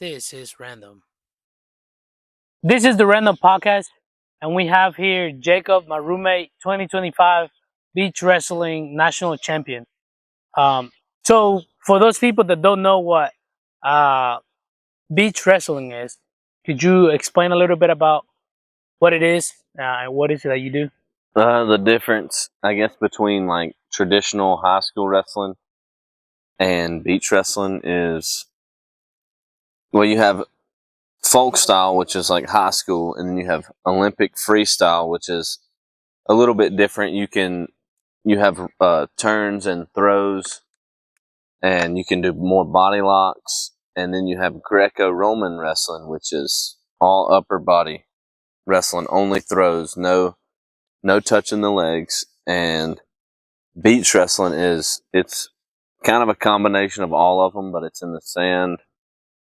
This is random. This is the Random Podcast, and we have here Jacob, my roommate, 2025 beach wrestling national champion. So for those people that don't know what uh, beach wrestling is, could you explain a little bit about what it is and what is it that you do? The difference, I guess, between like traditional high school wrestling and beach wrestling is, well, you have folk style, which is like high school, and then you have Olympic freestyle, which is a little bit different. You have turns and throws, and you can do more body locks, and then you have Greco-Roman wrestling, which is all upper body wrestling, only throws, no touching the legs, and beach wrestling it's kind of a combination of all of them, but it's in the sand.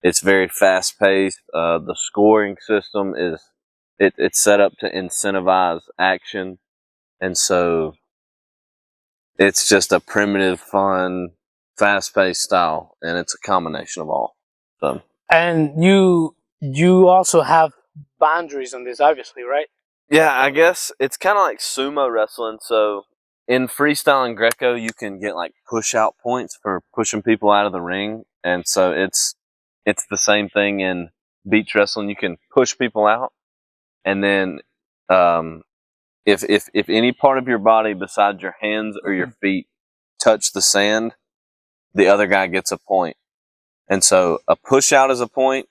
It's very fast paced. The scoring system it's set up to incentivize action, and so it's just a primitive, fun, fast paced style, and it's a combination of all. So And you also have boundaries on this, obviously, right? yeah, I guess it's kind of like sumo wrestling. So in freestyle and Greco, you can get like push out points for pushing people out of the ring, and so it's the same thing in beach wrestling. You can push people out, and then um, if any part of your body besides your hands or your feet touch the sand, the other guy gets a point. And so a push out is a point.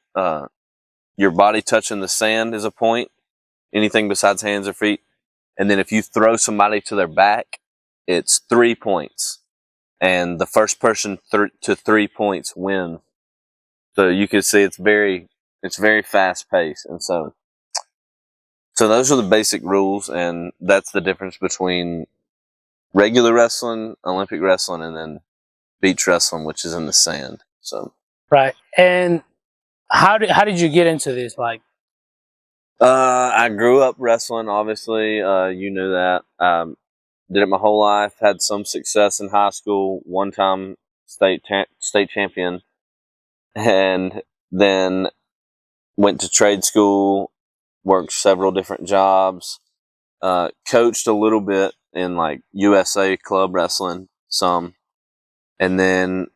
Your body touching the sand is a point. Anything besides hands or feet. And then if you throw somebody to their back, it's 3 points. And the first person to 3 points wins. So you can see it's very fast paced. And so those are the basic rules, and that's the difference between regular wrestling, Olympic wrestling, and then beach wrestling, which is in the sand. So Right. And how did you get into this? Like, I grew up wrestling, obviously. You knew that. Did it my whole life. Had some success in high school. One time state champion, and then went to trade school. Worked several different jobs. Coached a little bit in like USA club wrestling, some, and then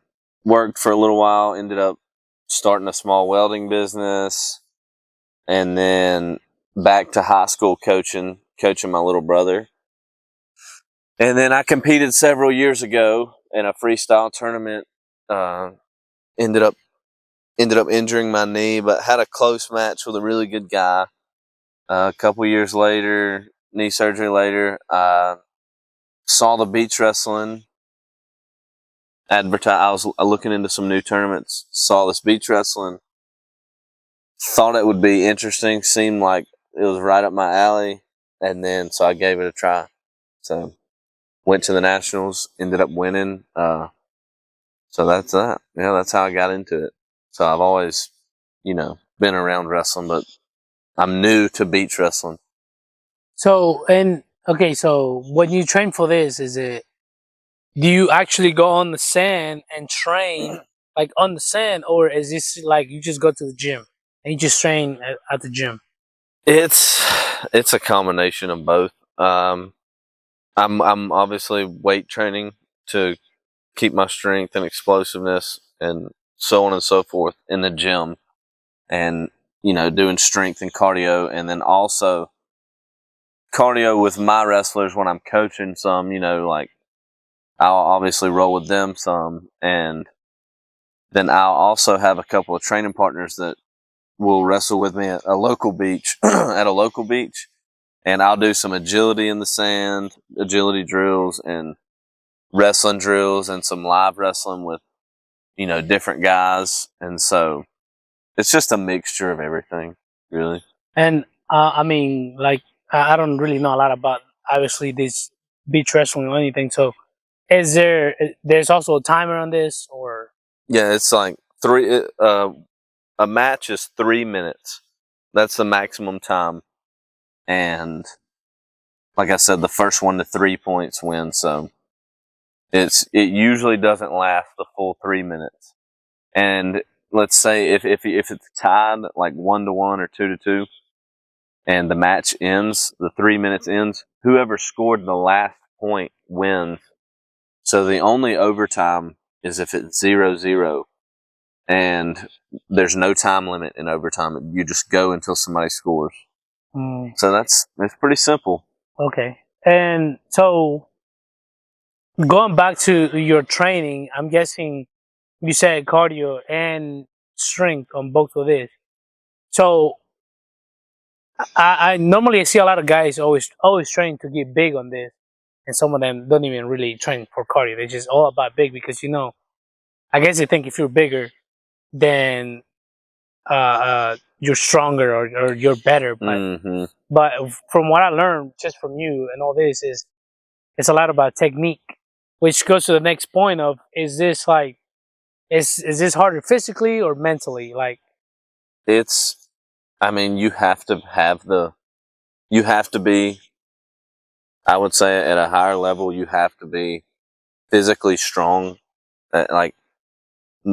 worked for a little while. Ended up starting a small welding business, and then back to high school coaching my little brother. And then I competed several years ago in a freestyle tournament. Uh, ended up injuring my knee, but had a close match with a really good guy. A couple years later, knee surgery later, I saw the beach wrestling advertise. I was looking into some new tournaments. Saw this beach wrestling. Thought it would be interesting. Seemed like it was right up my alley, and then so I gave it a try. So went to the nationals. Ended up winning. So that's that. Yeah, that's how I got into it. So I've always, been around wrestling, but I'm new to beach wrestling. so when you train for this, do you actually go on the sand and train like on the sand, or is this like you just go to the gym and you just train at the gym? It's a combination of both. I'm obviously weight training to keep my strength and explosiveness and so on and so forth in the gym, and doing strength and cardio, and then also cardio with my wrestlers when I'm coaching some. Like I'll obviously roll with them some, and then I'll also have a couple of training partners that will wrestle with me at a local beach at a local beach, and I'll do some agility in the sand, agility drills and wrestling drills, and some live wrestling with different guys. And so it's just a mixture of everything, really. And I mean, like I don't really know a lot about obviously this beach wrestling or anything. So there's also a timer on this, or Yeah, it's like a match is 3 minutes. That's the maximum time. And like I said, the first one to 3 points wins. So it usually doesn't last the full 3 minutes. And let's say if it's tied like 1-1 or 2-2, and the match ends, the 3 minutes ends, whoever scored the last point wins. So the only overtime is if it's 0-0, and there's no time limit in overtime. You just go until somebody scores. So that's pretty simple. Okay. And so going back to your training, I'm guessing you said cardio and strength on both of this. So I normally see a lot of guys always trying to get big on this, and some of them don't even really train for cardio. They're just all about big because I guess they think if you're bigger, then you're stronger or you're better. But from what I learned just from you and all this is it's a lot about technique, which goes to the next point of is this is this harder physically or mentally? Like It's, I mean, you have to be, I would say at a higher level, you have to be physically strong. Like,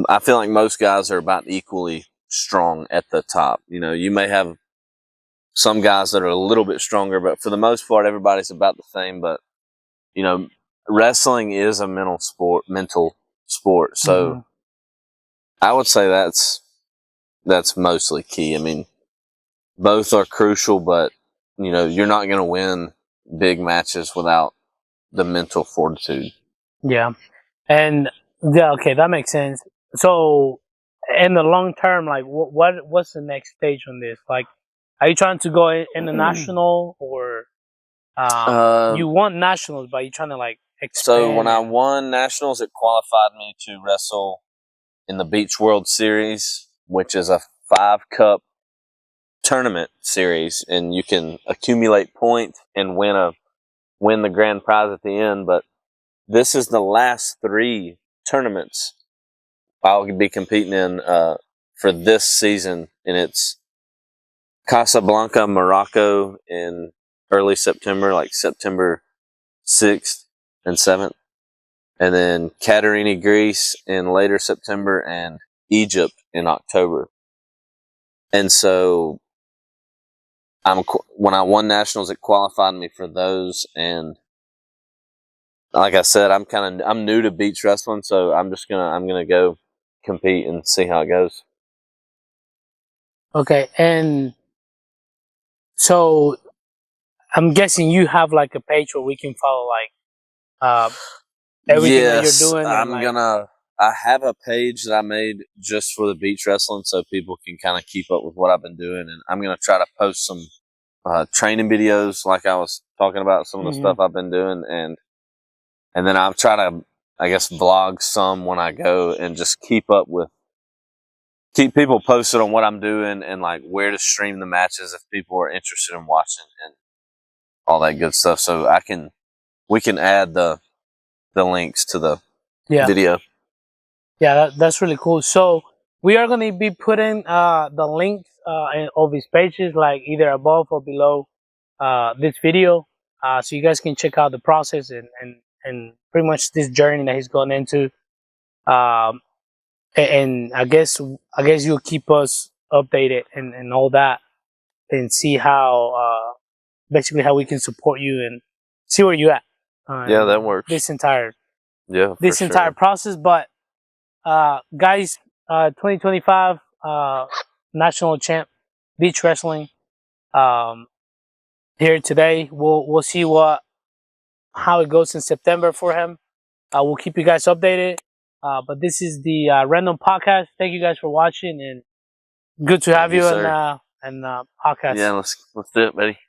I feel like most guys are about equally strong at the top. You may have some guys that are a little bit stronger, but for the most part, everybody's about the same. But, wrestling is a mental sport. So I would say that's mostly key. I mean, both are crucial, but you're not going to win big matches without the mental fortitude. yeah, and yeah, okay, that makes sense. So in the long term, like what's the next stage on this? Like, are you trying to go international or you want nationals, but you trying to like expand? So when I won nationals, it qualified me to wrestle in the Beach World Series, which is a 5-cup tournament series, and you can accumulate points and win the grand prize at the end. But this is the last 3 tournaments I'll be competing in for this season, and it's Casablanca, Morocco in early September, like September 6th and 7th, and then Katerini, Greece in later September, and Egypt in October. And so when I won nationals, it qualified me for those. And like I said, I'm new to beach wrestling, so I'm gonna go compete and see how it goes. Okay, and so I'm guessing you have like a page where we can follow like everything that you're doing. I have a page that I made just for the beach wrestling, so people can kind of keep up with what I've been doing, and I'm gonna try to post some training videos, like I was talking about, some of the stuff I've been doing, and then I'll try to, I guess, vlog some when I go, and just keep people posted on what I'm doing and like where to stream the matches if people are interested in watching and all that good stuff. So we can add the links to the video. Yeah, that's really cool. So we are going to be putting the links of his pages, like either above or below this video, so you guys can check out the process and pretty much this journey that he's gone into. And I guess you'll keep us updated and all that, and see how basically how we can support you and see where you at. Yeah, that works. This entire sure. process, but. Guys, 2025 national champ beach wrestling here today. We'll see how it goes in September for him. We'll keep you guys updated. But this is the random podcast. Thank you guys for watching, and good to have you in podcast. Yeah, let's do it, buddy.